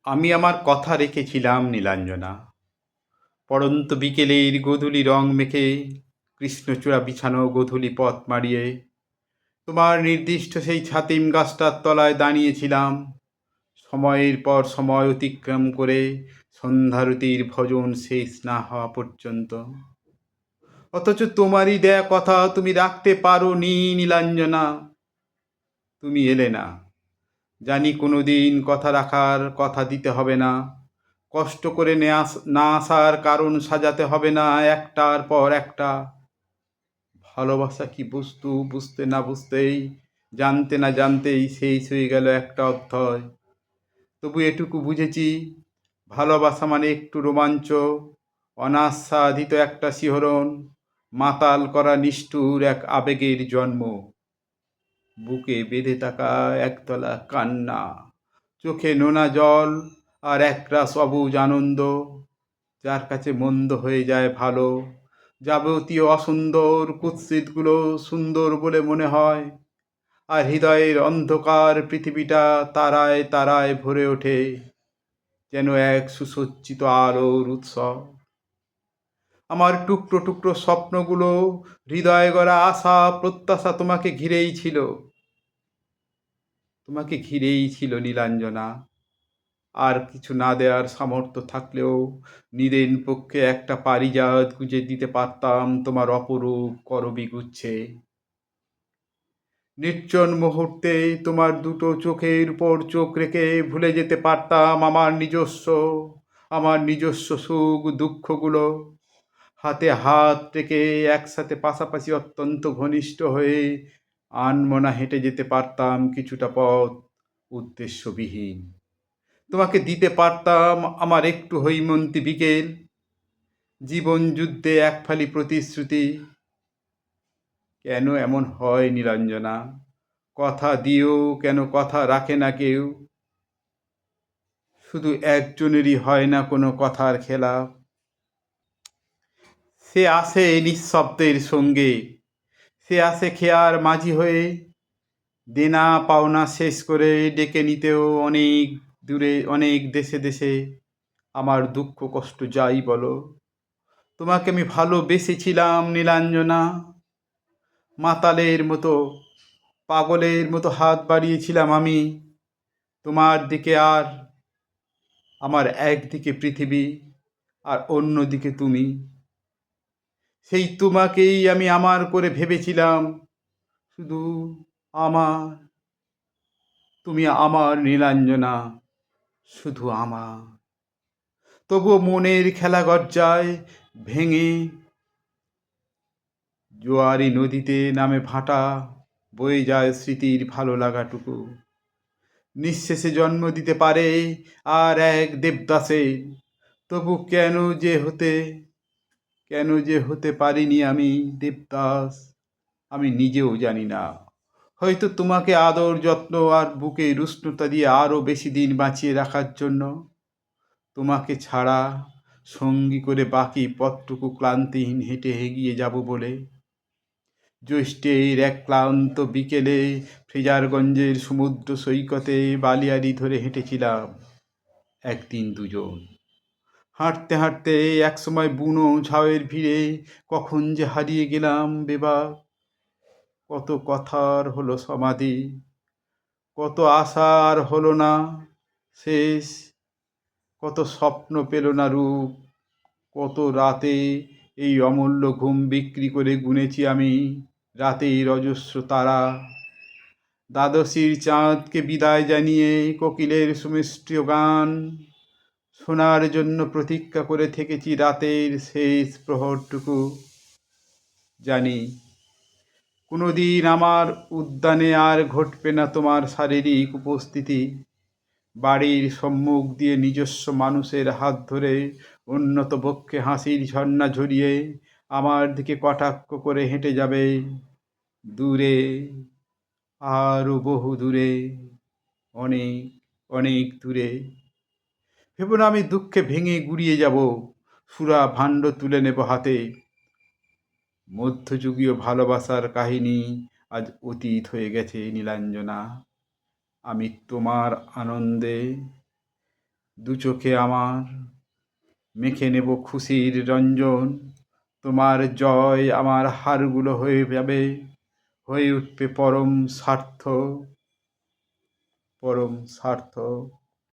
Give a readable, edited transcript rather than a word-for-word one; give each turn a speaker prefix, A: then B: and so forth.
A: আমি আমার কথা রেখেছিলাম নীলাঞ্জনা। পড়ন্ত বিকেলের গোধূলি রং মেখে, কৃষ্ণচূড়া বিছানো গোধূলি পথ মাড়িয়ে তোমার নির্দিষ্ট সেই ছাতিম গাছটার তলায় দাঁড়িয়েছিলাম, সময়ের পর সময় অতিক্রম করে সন্ধ্যারতির ভজন শেষ না হওয়া পর্যন্ত। অথচ তোমারই দেয়া কথা তুমি রাখতে পারো নি নীলাঞ্জনা। তুমি এলে না। জানি কোনোদিন কথা রাখার কথা দিতে হবে না, কষ্ট করে না আসার কারণ সাজাতে হবে না একটার পর একটা। ভালোবাসা কি বস্তু বুঝতে না বুঝতেই, জানতে না জানতেই শেষ হয়ে গেল একটা অধ্যায়। তবু এটুকু বুঝেছি, ভালোবাসা মানে একটু রোমাঞ্চ, অনাস্বাদিত একটা শিহরণ, মাতাল করা নিষ্ঠুর এক আবেগের জন্ম। বুকে বেঁধে থাকা একতলা কান্না, চোখে নোনা জল, আর একরাশ অবুঝ আনন্দ, যার কাছে মন্দ হয়ে যায় ভালো। যাবতীয় অসুন্দর কুৎসিতগুলো সুন্দর বলে মনে হয়, আর হৃদয়ের অন্ধকার পৃথিবীটা তারায় তারায় ভরে ওঠে, যেন এক সুসজ্জিত আলোর উৎসব। আমার টুকরো টুকরো স্বপ্নগুলো, হৃদয়ে গড়া আশা প্রত্যাশা তোমাকে ঘিরেই ছিল, তোমাকে ঘিরেই ছিল নীলাঞ্জনা। আর কিছু না দেওয়ার সামর্থ্য থাকলেও নিদেন পক্ষে একটা পারিজাত গুঁজে দিতে পারতাম তোমার অপরূপ করবী গুচ্ছে। নির্জন মুহূর্তে তোমার দুটো চোখের উপর চোখ রেখে ভুলে যেতে পারতাম আমার নিজস্ব সুখ দুঃখগুলো। হাতে হাত রেখে একসাথে পাশাপাশি অত্যন্ত ঘনিষ্ঠ হয়ে আনমনা হেঁটে যেতে পারতাম কিছুটা পথ, উদ্দেশ্যবিহীন। তোমাকে দিতে পারতাম আমার একটু হৈমন্তী বিকেল, জীবন যুদ্ধে এক ফালি প্রতিশ্রুতি। কেন এমন হয় নীলাঞ্জনা? কথা দিয়েও কেন কথা রাখে না কেউ? শুধু একজনেরই হয় না কোনো কথার খেলাপ। সে আসে নিঃশব্দের সঙ্গে, সে আসে খেয়ার মাঝি হয়ে, দেনা পাওনা শেষ করে ডেকে নিতেও অনেক দূরে অনেক দেশে দেশে। আমার দুঃখ কষ্ট যাই বলো, তোমাকে আমি ভালোবেসেছিলাম নীলাঞ্জনা। মাতালের মতো, পাগলের মতো হাত বাড়িয়েছিলাম আমি তোমার দিকে, আর আমার একদিকে পৃথিবী আর অন্যদিকে তুমি। সেই তোমাকেই আমি আমার করে ভেবেছিলাম, শুধু আমার। তুমি আমার নীলাঞ্জনা, শুধু আমার। তবুও মনের খেলা গর্জায় ভেঙে, জোয়ারি নদীতে নামে ভাটা, বয়ে যায় স্মৃতির ভালো লাগাটুকু। নিঃশেষে জন্ম দিতে পারে আর এক দেবদাসে। তবু কেন যে হতে পারিনি আমি দেবদাস, আমি নিজেও জানি না। হয়তো তোমাকে আদর যত্ন আর বুকে রুষ্ণতা দিয়ে আরো বেশি দিন বাঁচিয়ে রাখার জন্য। তোমাকে ছাড়া সঙ্গী করে বাকি পথটুকু ক্লান্তিহীন হেঁটে এগিয়ে যাব বলে। জ্যৈষ্ঠের এক ক্লান্ত বিকেলে ফ্রেজারগঞ্জের সমুদ্র সৈকতে বালিয়াড়ি ধরে হেঁটেছিলাম একদিন দুজন। হাঁটতে হাঁটতে একসময় বুনো ঝাউয়ের ভিড়ে কখন যে হারিয়ে গেলাম বেবার। কত কথার হলো সমাধি, কত আশার হলো না শেষ, কত স্বপ্ন পেল না রূপ। কত রাতে এই অমূল্য ঘুম বিক্রি করে গুনেছি আমি রাতের অজস্র তারা। দ্বাদশীর চাঁদকে বিদায় জানিয়ে কোকিলের সুমিষ্ট গান শোনার জন্য প্রতীক্ষা করে থেকেছি রাতের শেষ প্রহরটুকু। জানি কোনোদিন আমার উদ্যানে আর ঘটবে না তোমার শারীরিক উপস্থিতি। বাড়ির সম্মুখ দিয়ে নিজস্ব মানুষের হাত ধরে উন্নত বক্ষে হাসির ঝর্ণা ঝরিয়ে আমার দিকে কটাক্ষ করে হেঁটে যাবে দূরে, আরো বহু দূরে, অনেক অনেক দূরে। ভেবো না আমি দুঃখে ভেঙে গুড়িয়ে যাব, সুরা ভাণ্ড তুলে নেব হাতে। মধ্যযুগীয় ভালোবাসার কাহিনী আজ অতীত হয়ে গেছে নীলাঞ্জনা। আমি তোমার আনন্দে দু চোখে আমার মেখে নেব খুশির রঞ্জন, তোমার জয় আমার হারগুলো হয়ে যাবে, হয়ে উঠবে পরম স্বার্থ, পরম স্বার্থ।